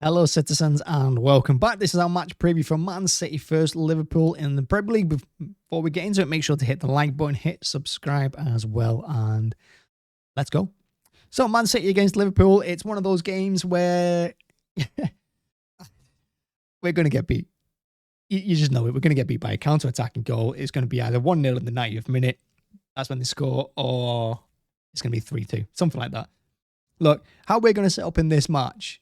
Hello, citizens, and welcome back. This is our match preview for Man City first Liverpool in the Premier League. Before we get into it, make sure to hit the like button, hit subscribe as well, and let's go. So, Man City against Liverpool, it's one of those games where we're going to get beat. You just know it. We're going to get beat by a counter-attacking goal. It's going to be either 1-0 in the 90th minute, that's when they score, or it's going to be 3-2, something like that. Look, how we're going to set up in this match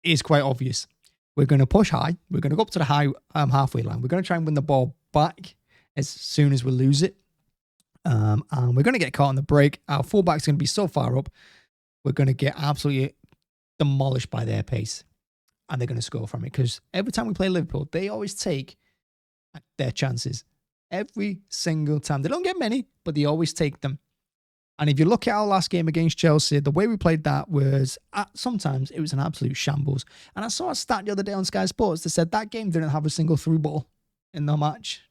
is quite obvious. We're going to push high. We're going to go up to the high halfway line. We're going to try and win the ball back as soon as we lose it. And we're going to get caught on the break. Our fullback's going to be so far up. We're going to get absolutely demolished by their pace. And they're going to score from it. Because every time we play Liverpool, they always take their chances. Every single time. They don't get many, but they always take them. And if you look at our last game against Chelsea, the way we played that was, sometimes it was an absolute shambles. And I saw a stat the other day on Sky Sports that said that game didn't have a single through ball in the match.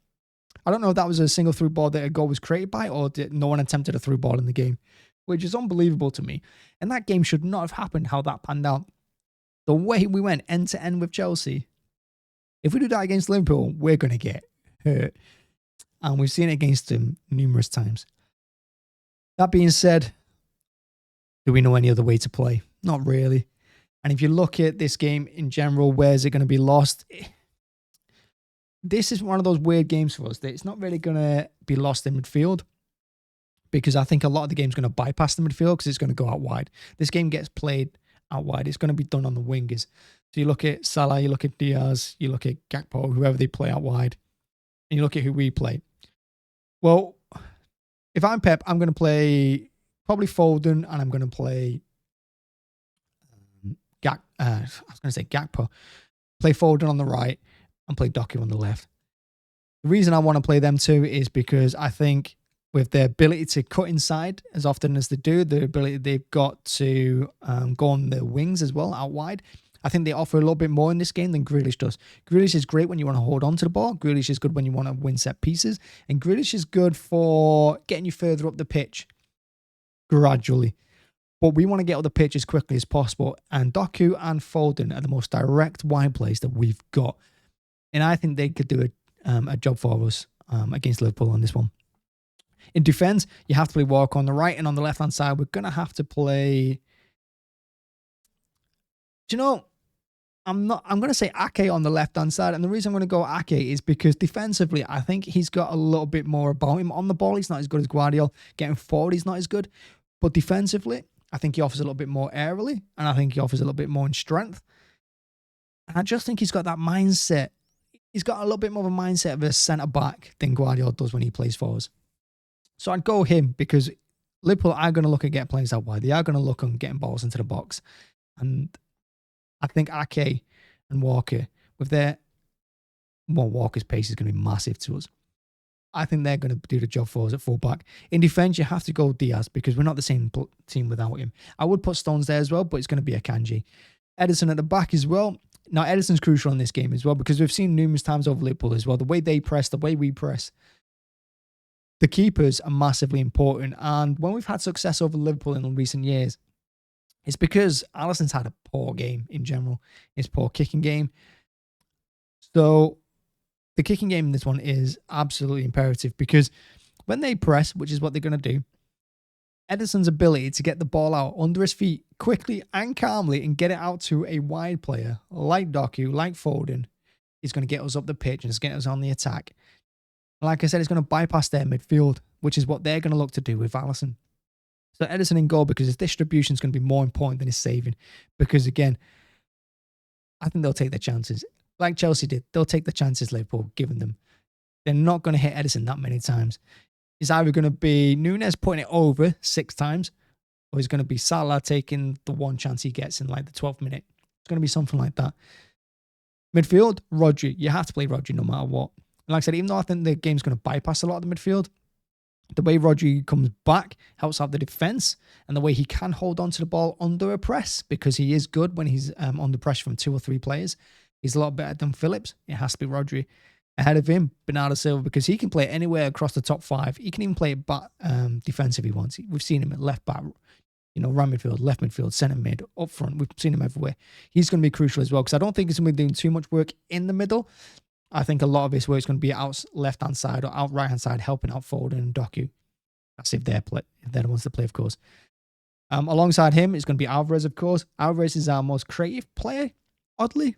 I don't know if that was a single through ball that a goal was created by, or did no one attempted a through ball in the game, which is unbelievable to me. And that game should not have happened how that panned out. The way we went end to end with Chelsea, if we do that against Liverpool, we're going to get hurt. And we've seen it against them numerous times. That being said, do we know any other way to play? Not really. And if you look at this game in general, where is it going to be lost? This is one of those weird games for us that it's not really going to be lost in midfield, because I think a lot of the game's going to bypass the midfield because it's going to go out wide. This game gets played out wide. It's going to be done on the wingers. So you look at Salah, you look at Diaz, you look at Gakpo, whoever they play out wide, and you look at who we play. Well, if I'm Pep, I'm going to play probably Foden, and I'm going to play Gakpo. Play Foden on the right and play Doku on the left. The reason I want to play them two is because I think with their ability to cut inside as often as they do, the ability they've got to go on the wings as well, out wide, I think they offer a little bit more in this game than Grealish does. Grealish is great when you want to hold on to the ball. Grealish is good when you want to win set pieces. And Grealish is good for getting you further up the pitch gradually. But we want to get up the pitch as quickly as possible. And Doku and Foden are the most direct wide plays that we've got. And I think they could do a job for us against Liverpool on this one. In defence, you have to play Walker on the right, and on the left-hand side, we're going to have to play... Do you know, I'm going to say Ake on the left-hand side. And the reason I'm going to go Ake is because defensively, I think he's got a little bit more about him. On the ball, he's not as good as Guardiola. Getting forward, he's not as good. But defensively, I think he offers a little bit more aerially. And I think he offers a little bit more in strength. And I just think he's got that mindset. He's got a little bit more of a mindset of a centre-back than Guardiola does when he plays for us. So I'd go him, because Liverpool are going to look at getting players out wide. They are going to look on getting balls into the box. And I think Ake and Walker, with their... Well, Walker's pace is going to be massive to us. I think they're going to do the job for us at full-back. In defence, you have to go Diaz, because we're not the same team without him. I would put Stones there as well, but it's going to be a Kanji. Ederson at the back as well. Now, Ederson's crucial in this game as well, because we've seen numerous times over Liverpool as well. The way they press, the way we press. The keepers are massively important. And when we've had success over Liverpool in recent years, it's because Alisson's had a poor game in general. His poor kicking game. So the kicking game in this one is absolutely imperative, because when they press, which is what they're going to do, Ederson's ability to get the ball out under his feet quickly and calmly and get it out to a wide player like Doku, like Foden, is going to get us up the pitch and it's going to get us on the attack. Like I said, it's going to bypass their midfield, which is what they're going to look to do with Alisson. So Ederson in goal, because his distribution is going to be more important than his saving. Because again, I think they'll take their chances. Like Chelsea did, they'll take the chances Liverpool given them. They're not going to hit Ederson that many times. It's either going to be Núñez putting it over 6 times, or it's going to be Salah taking the one chance he gets in like the 12th minute. It's going to be something like that. Midfield, Rodri. You have to play Rodri no matter what. And like I said, even though I think the game's going to bypass a lot of the midfield, the way Rodri comes back helps out the defence, and the way he can hold on to the ball under a press, because he is good when he's under pressure from 2 or 3 players. He's a lot better than Phillips. It has to be Rodri. Ahead of him, Bernardo Silva, because he can play anywhere across the top 5. He can even play back defensive if he wants. We've seen him at left back, right midfield, left midfield, centre mid, up front. We've seen him everywhere. He's going to be crucial as well because I don't think he's going to be doing too much work in the middle. I think a lot of his work is going to be out left-hand side or out right-hand side, helping out Foden and Doku. That's if they're the ones to play, of course. Alongside him, it's going to be Alvarez, of course. Alvarez is our most creative player, oddly.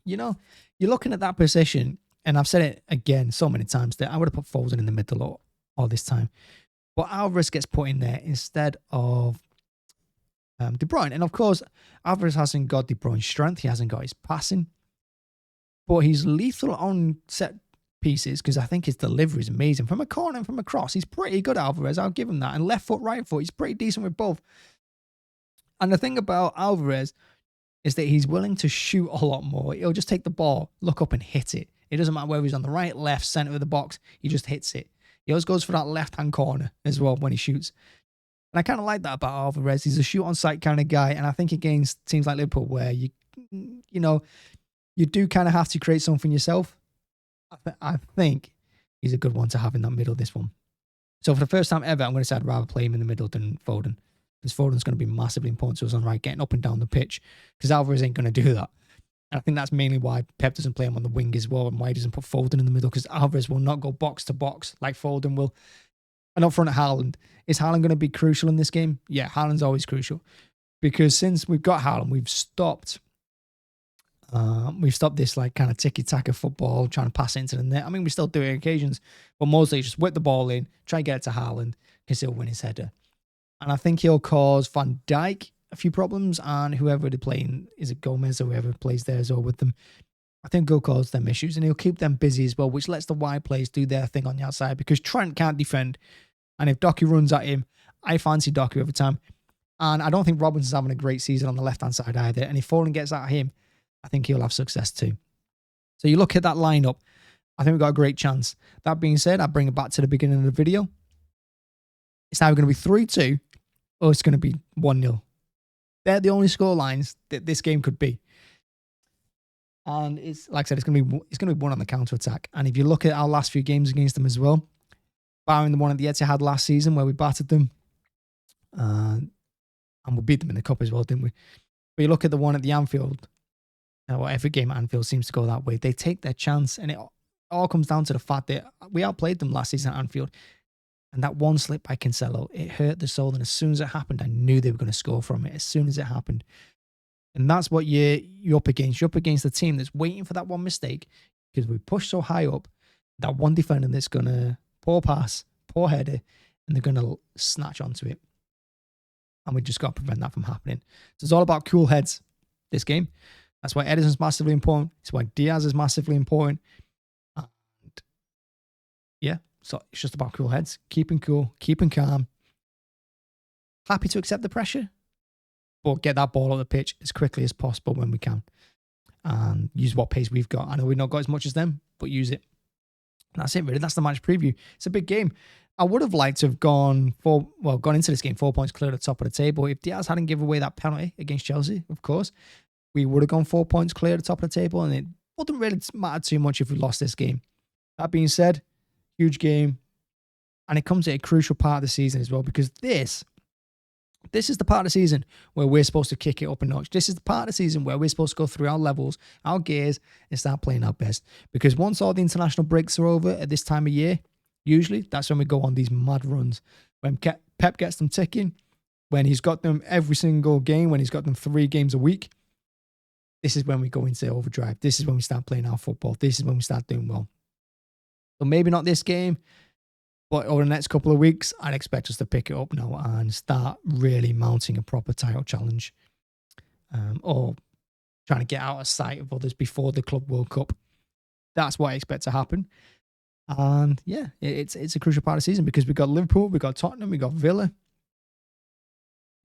You're looking at that position, and I've said it again so many times that I would have put Foden in the middle all this time. But Alvarez gets put in there instead of De Bruyne. And of course, Alvarez hasn't got De Bruyne's strength. He hasn't got his passing. But he's lethal on set pieces because I think his delivery is amazing. From a corner and from a cross, he's pretty good, Alvarez. I'll give him that. And left foot, right foot, he's pretty decent with both. And the thing about Alvarez is that he's willing to shoot a lot more. He'll just take the ball, look up and hit it. It doesn't matter whether he's on the right, left, centre of the box. He just hits it. He always goes for that left-hand corner as well when he shoots. And I kind of like that about Alvarez. He's a shoot-on-sight kind of guy. And I think against teams like Liverpool where, you do kind of have to create something yourself, I think he's a good one to have in that middle, this one. So for the first time ever, I'm going to say I'd rather play him in the middle than Foden. Because Foden's going to be massively important to us on the right, getting up and down the pitch. Because Alvarez ain't going to do that. And I think that's mainly why Pep doesn't play him on the wing as well and why he doesn't put Foden in the middle, because Alvarez will not go box to box like Foden will. And up front of Haaland. Is Haaland going to be crucial in this game? Yeah, Haaland's always crucial. Because since we've got Haaland, we've stopped this like kind of tiki-taka football, trying to pass it into the net. I mean, we still do it on occasions, but mostly just whip the ball in, try and get it to Haaland, because he'll win his header. And I think he'll cause Van Dijk a few problems, and whoever they're playing, is it Gomez or whoever plays there as well with them, I think he'll cause them issues, and he'll keep them busy as well, which lets the wide players do their thing on the outside, because Trent can't defend, and if Doku runs at him, I fancy Doku every time, and I don't think Robinson's having a great season on the left-hand side either, and if Foden gets at him, I think he'll have success too. So you look at that lineup, I think we've got a great chance. That being said, I bring it back to the beginning of the video. It's now going to be 3-2, or it's going to be 1-0. They're the only score lines that this game could be. And it's like I said, it's going to be won on the counter attack. And if you look at our last few games against them as well, barring the one at the Etihad last season where we battered them, and we beat them in the cup as well, didn't we? But you look at the one at the Anfield. Well, every game at Anfield seems to go that way. They take their chance, and it all comes down to the fact that we outplayed them last season at Anfield. And that one slip by Cancelo, it hurt the soul. And as soon as it happened, I knew they were going to score from it as soon as it happened. And that's what you're up against. You're up against a team that's waiting for that one mistake, because we push so high up, that one defender that's going to poor pass, poor header, and they're going to snatch onto it. And we just got to prevent that from happening. So it's all about cool heads this game. That's why Ederson's massively important. It's why Diaz is massively important. And yeah, so it's just about cool heads. Keeping cool, keeping calm. Happy to accept the pressure, but get that ball on the pitch as quickly as possible when we can. And use what pace we've got. I know we've not got as much as them, but use it. And that's it, really. That's the match preview. It's a big game. I would have liked to have gone into this game 4 points clear at the top of the table. If Diaz hadn't given away that penalty against Chelsea, of course, we would have gone 4 points clear at the top of the table, and it wouldn't really matter too much if we lost this game. That being said, huge game, and it comes at a crucial part of the season as well, because this is the part of the season where we're supposed to kick it up a notch. This is the part of the season where we're supposed to go through our levels, our gears, and start playing our best. Because once all the international breaks are over at this time of year, usually that's when we go on these mad runs. When Pep gets them ticking, when he's got them every single game, when he's got them 3 games a week, this is when we go into overdrive. This is when we start playing our football. This is when we start doing well. So maybe not this game, but over the next couple of weeks, I'd expect us to pick it up now and start really mounting a proper title challenge. Or trying to get out of sight of others before the Club World Cup. That's what I expect to happen. And yeah, it's a crucial part of the season, because we've got Liverpool, we've got Tottenham, we've got Villa.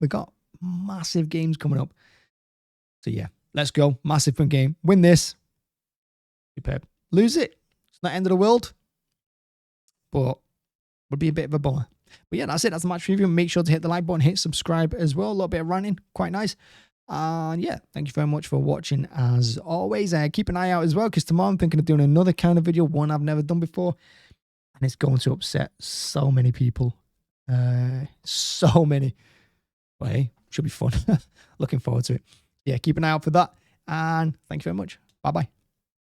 We've got massive games coming up. So yeah, let's go. Massive fun game. Win this. Superb. Lose it. It's not the end of the world. But would be a bit of a bummer. But yeah, that's it. That's the match review. Make sure to hit the like button, hit subscribe as well. A little bit of ranting. Quite nice. And yeah, thank you very much for watching as always. Keep an eye out as well, because tomorrow I'm thinking of doing another kind of video, one I've never done before. And it's going to upset so many people. So many. But hey, should be fun. Looking forward to it. Yeah, keep an eye out for that. And thank you very much. Bye-bye.